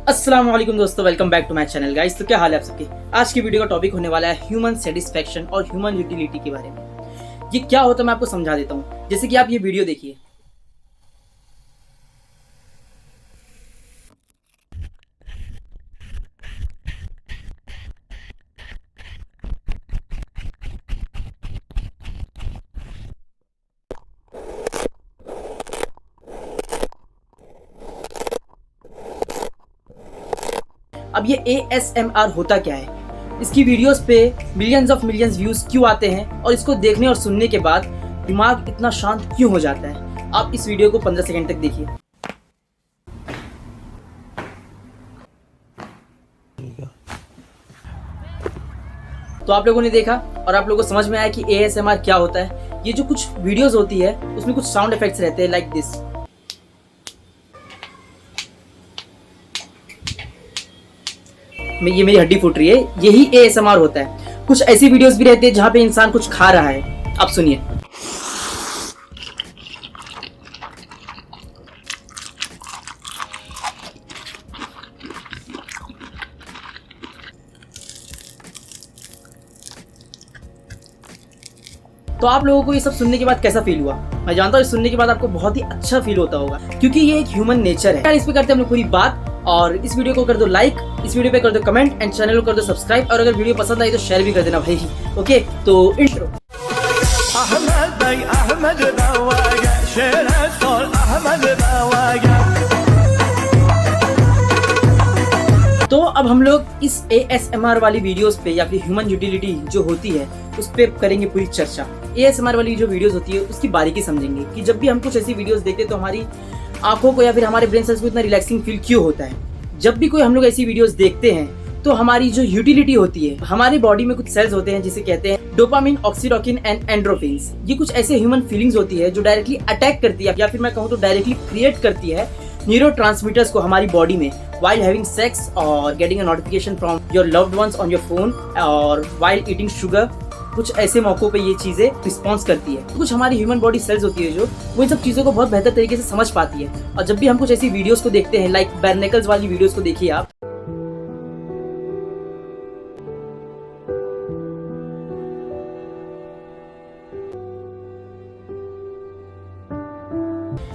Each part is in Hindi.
अस्सलाम वालेकुम दोस्तों, welcome back to my channel guys. तो क्या हाल है आप सबके। आज की वीडियो का टॉपिक होने वाला है ह्यूमन सेटिस्फेक्शन और ह्यूमन यूटिलिटी के बारे में। ये क्या होता है मैं आपको समझा देता हूँ। जैसे कि आप ये वीडियो देखिए, अब ये ASMR होता क्या है, इसकी वीडियोस पे मिलियंस व्यूज क्यों आते हैं और इसको देखने और सुनने के बाद दिमाग इतना शांत क्यों हो जाता है। आप इस वीडियो को 15 सेकंड तक देखिए। तो आप लोगों ने देखा और आप लोगों को समझ में आया कि ASMR क्या होता है। ये जो कुछ वीडियोस होती है उसमें कुछ साउंड इफेक्ट्स रहते हैं लाइक दिस। ये मेरी हड्डी फूट रही है, यही ASMR होता है। कुछ ऐसी वीडियोस भी रहती है जहाँ पे इंसान कुछ खा रहा है। आप सुनिए। तो आप लोगों को ये सब सुनने के बाद कैसा फील हुआ? मैं जानता हूँ इस सुनने के बाद आपको बहुत ही अच्छा फील होता होगा, क्योंकि ये एक ह्यूमन नेचर है। इस पे करते हैं हम लोग पूरी बात। और इस वीडियो को कर दो लाइक, इस वीडियो पे कर दो कमेंट एंड चैनल को कर दो सब्सक्राइब। और अगर वीडियो पसंद आई तो शेयर भी कर देना भाई। ओके, तो इंट्रो। तो अब हम लोग इस ASMR वाली वीडियोस पे या फिर ह्यूमन यूटिलिटी जो होती है उस पे करेंगे पूरी चर्चा। ASMR वाली जो वीडियोस होती है उसकी बारीकी समझेंगे कि जब भी हम कुछ ऐसी वीडियोस देखते हैं तो हमारी आंखों को या फिर हमारे ब्रेन सेल्स को इतना रिलैक्सिंग फील क्यों होता है। जब भी कोई हम लोग ऐसी वीडियोस देखते हैं तो हमारी जो यूटिलिटी होती है, हमारी बॉडी में कुछ सेल्स होते हैं जिसे कहते हैं डोपामिन, ऑक्सीटोकिन एंड एंड्रोफिन्स। ये कुछ ऐसे ह्यूमन फीलिंग्स होती है जो डायरेक्टली अटैक करती है या फिर मैं कहूँ तो डायरेक्टली क्रिएट करती है न्यूरोट्रांसमीटर्स को हमारी बॉडी में while having sex or getting a notification from your loved ones on your phone or while eating sugar। कुछ ऐसे मौकों पे ये चीजें रिस्पॉन्स करती है। कुछ हमारी ह्यूमन बॉडी सेल्स होती है जो वो इन सब चीजों को बहुत बेहतर तरीके से समझ पाती है। और जब भी हम कुछ ऐसी वीडियोस को देखते हैं लाइक बेरनेकल्स वाली वीडियोस को देखिए आप,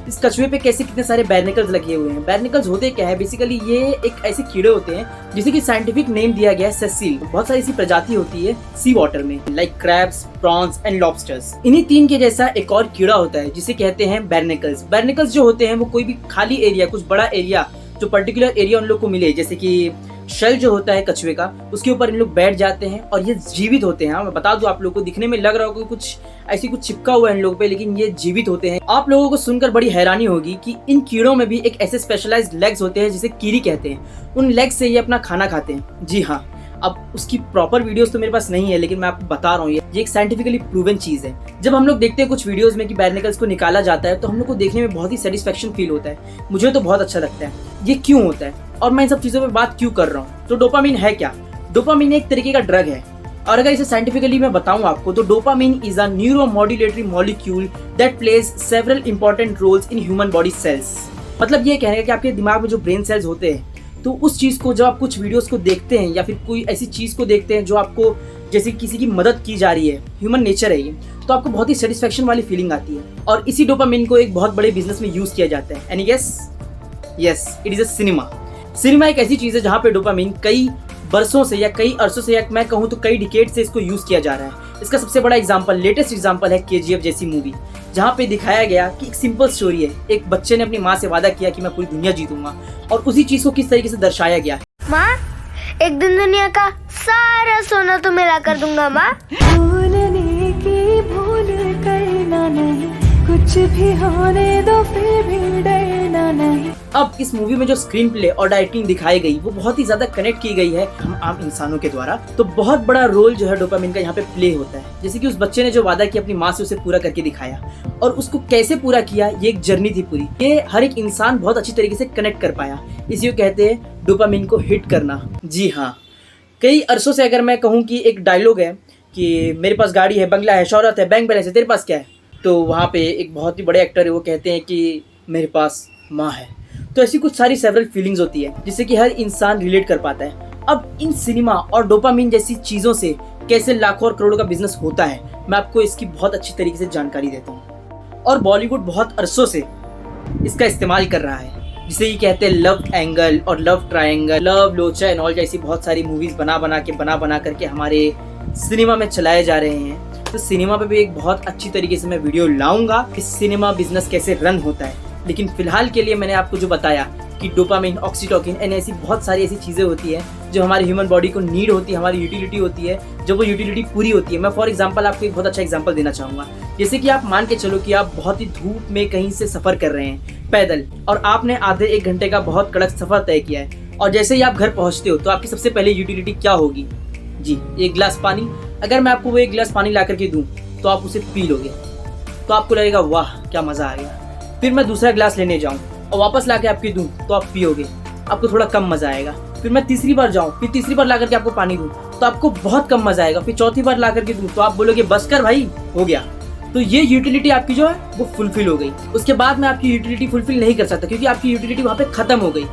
इस कछुए पे कैसे कितने सारे बैरनिकल्स लगे हुए हैं। बैरनिकल्स होते क्या है, बेसिकली ये एक ऐसे कीड़े होते हैं जिसे कि साइंटिफिक नेम दिया गया है सेसिल। बहुत सारी ऐसी प्रजाति होती है सी वाटर में like crabs, prawns and lobsters. इन्हीं तीन के जैसा एक और कीड़ा होता है जिसे कहते हैं बैरनिकल्स। बैरनिकल्स जो होते हैं वो कोई भी खाली एरिया, कुछ बड़ा एरिया, जो पर्टिकुलर एरिया उन लोग को मिले, जैसे कि शेल जो होता है कछुए का, उसके ऊपर इन लोग बैठ जाते हैं और ये जीवित होते हैं। मैं बता दूं आप लोगों को, दिखने में लग रहा होगा कुछ ऐसी कुछ चिपका हुआ है इन लोगों पे, लेकिन ये जीवित होते हैं। आप लोगों को सुनकर बड़ी हैरानी होगी कि इन कीड़ों में भी एक ऐसे स्पेशलाइज्ड लेग्स होते हैं जिसे कीरी कहते हैं। उन लेग्स से ये अपना खाना खाते हैं। जी हाँ, अब उसकी प्रॉपर वीडियोस तो मेरे पास नहीं है, लेकिन मैं आपको बता रहा हूँ ये एक साइंटिफिकली प्रूवन चीज है। जब हम लोग देखते हैं कुछ वीडियोस में कि बैरनिकल्स को निकाला जाता है तो हम लोग को देखने में बहुत ही सेटिस्फेक्शन फील होता है। मुझे तो बहुत अच्छा लगता है। ये क्यों होता है और मैं इन सब चीजों पे बात क्यों कर रहा हूँ? तो डोपामिन है क्या? डोपामिन एक तरीके का ड्रग है, और अगर इसे साइंटिफिकली मैं बताऊं आपको तो dopamine is a neuromodulatory molecule that plays several important roles in human body cells. मतलब ये कहने का कि आपके दिमाग में जो ब्रेन सेल्स होते हैं, तो उस चीज को जब आप कुछ वीडियोस को देखते हैं या फिर कोई ऐसी चीज को देखते हैं जो आपको जैसे किसी की मदद की जा रही है, ह्यूमन नेचर है ये, तो आपको बहुत ही सेटिस्फेक्शन वाली फीलिंग आती है। और इसी डोपामिन को एक बहुत बड़े बिजनेस में यूज किया जाता है। Any guess? Yes, it is a cinema. Cinema एक ऐसी चीज है जहाँ पे डोपामिन कई बरसों से या कई अरसों से या मैं कहूँ तो कई डिकेड से इसको यूज किया जा रहा है। इसका सबसे बड़ा एग्जांपल, लेटेस्ट एग्जांपल है KGF जैसी मूवी, जहाँ पे दिखाया गया कि एक सिंपल स्टोरी है। एक बच्चे ने अपनी माँ से वादा किया कि मैं पूरी दुनिया जीतूंगा, और उसी चीज को किस तरीके से दर्शाया गया है। माँ, एक दिन दुनिया का सारा सोना तो मिला कर दूंगा माँ। भूलने की भूल करना नहीं, कुछ भी होने दो फिर भी डरना नहीं। अब इस मूवी में जो स्क्रीन प्ले और डायरेक्टिंग दिखाई गई वो बहुत ही ज्यादा कनेक्ट की गई है हम आम इंसानों के द्वारा। तो बहुत बड़ा रोल जो है डोपामिन का यहाँ पे प्ले होता है। जैसे कि उस बच्चे ने जो वादा किया अपनी माँ से, उसे पूरा करके दिखाया, और उसको कैसे पूरा किया ये एक जर्नी थी पूरी। ये हर एक इंसान बहुत अच्छी तरीके से कनेक्ट कर पाया। इसी को कहते हैं डोपामिन को हिट करना। जी हाँ, कई अरसों से अगर मैं कहूँ कि एक डायलॉग है कि मेरे पास गाड़ी है, बंगला है, शौहरत है, बैंक बैलेंस है, तेरे पास क्या है? तो वहाँ पे एक बहुत ही बड़े एक्टर है, वो कहते हैं कि मेरे पास माँ है। तो ऐसी कुछ सारी सेवरल फीलिंग्स होती है जिससे कि हर इंसान रिलेट कर पाता है। अब इन सिनेमा और डोपामिन जैसी चीजों से कैसे लाखों और करोड़ों का बिजनेस होता है, मैं आपको इसकी बहुत अच्छी तरीके से जानकारी देता हूँ। और बॉलीवुड बहुत अरसों से इसका इस्तेमाल कर रहा है, जिसे ये कहते हैं लव एंगल और लव ट्रायंगल, लव लोचा एंड ऑल जैसी बहुत सारी मूवीज बना करके हमारे सिनेमा में चलाए जा रहे हैं। तो सिनेमा पे भी एक बहुत अच्छी तरीके से मैं वीडियो लाऊंगा कि सिनेमा बिजनेस कैसे रन होता है। लेकिन फिलहाल के लिए मैंने आपको जो बताया कि डोपामिन, ऑक्सीटोकिन एंड ऐसी बहुत सारी ऐसी चीज़ें होती हैं जो हमारी ह्यूमन बॉडी को नीड होती है, हमारी यूटिलिटी होती है, जब वो यूटिलिटी पूरी होती है। मैं फॉर एग्जांपल आपको एक बहुत अच्छा एग्जांपल देना चाहूँगा। जैसे कि आप मान के चलो कि आप बहुत ही धूप में कहीं से सफ़र कर रहे हैं पैदल, और आपने आधे 1 घंटे का बहुत कड़क सफ़र तय किया है, और जैसे ही आप घर पहुँचते हो तो आपकी सबसे पहले यूटिलिटी क्या होगी जी? 1 गिलास पानी। अगर मैं आपको वो 1 गिलास पानी ला करके दूँ तो आप उसे पी लोगे, तो आपको लगेगा वाह क्या मज़ा आ गया। फिर मैं दूसरा गिलास लेने जाऊँ और वापस ला के आपको दूँ तो आप पियोगे, आपको थोड़ा कम मज़ा आएगा। फिर मैं तीसरी बार जाऊँ, फिर तीसरी बार ला करके आपको पानी दूँ तो आपको बहुत कम मज़ा आएगा। फिर चौथी बार ला करके दूँ तो आप बोलोगे बस कर भाई, हो गया। तो ये यूटिलिटी आपकी जो है वो फुलफिल हो गई। उसके बाद मैं आपकी यूटिलिटी फुलफिल नहीं कर सकता क्योंकि आपकी यूटिलिटी वहाँ पे खत्म हो गई।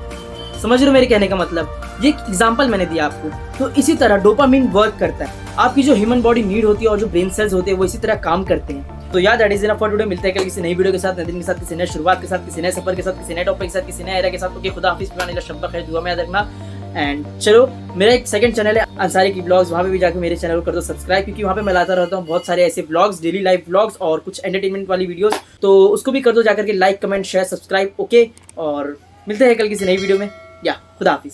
समझ रहे हो मेरे कहने का मतलब? ये एक एग्जाम्पल मैंने दिया आपको। तो इसी तरह डोपामिन वर्क करता है। आपकी जो ह्यूमन बॉडी नीड होती है और जो ब्रेन सेल्स होते हैं वो इसी तरह काम करते हैं। तो यार that is enough for today. मिलते हैं कल किसी नई वीडियो के साथ, नए दिन के साथ, किसी नए शुरुआत के साथ, किसी नए सफर के साथ, किसी नए टॉपिक के साथ, किसी नए एरा के साथ। ओके, खुदा हाफिज़, पुराने का शब्द खैर, दुआ में याद रखना। एंड चलो, मेरा एक सेकंड चैनल है अंसारी की ब्लॉग्स, वहाँ पे भी जाकर मेरे चैनल को कर दो सब्सक्राइब, क्योंकि वहाँ पे मैं लाता रहता हूँ बहुत सारे ऐसे ब्लॉग्स, डेली लाइफ ब्लॉग्स और कुछ एंटरटेनमेंट वाली वीडियोस। तो उसको भी कर दो जाकर के like, comment, share, subscribe. Okay, और मिलते हैं कल किसी नई वीडियो में। या खुदा हाफिज़।